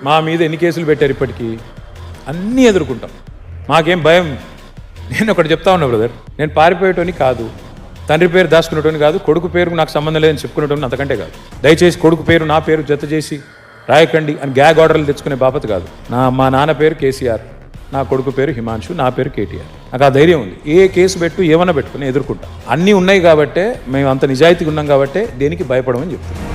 మా మీద ఎన్ని కేసులు పెట్టారు ఇప్పటికీ, అన్నీ ఎదుర్కొంటాం. మాకేం భయం. నేను ఒకటి చెప్తా ఉన్నా బ్రదర్, నేను పారిపోయేటోని కాదు, తండ్రి పేరు దాచుకునేటోని కాదు, కొడుకు పేరు నాకు సంబంధం లేదని చెప్పుకునేటోని అంతకంటే కాదు. దయచేసి కొడుకు పేరు నా పేరు జత చేసి రాయకండి అని గ్యాగ్ ఆర్డర్లు తెచ్చుకునే బాపత కాదు. మా నాన్న పేరు కేసీఆర్, నా కొడుకు పేరు హిమాంశు, నా పేరు కేటీఆర్. నాకు ఆ ధైర్యం ఉంది. ఏ కేసు పెట్టు ఏమన్నా పెట్టుకుని ఎదుర్కొంటా. అన్నీ ఉన్నాయి కాబట్టే, మేము అంత నిజాయితీగా ఉన్నాం కాబట్టే దేనికి భయపడమని చెప్తున్నాం.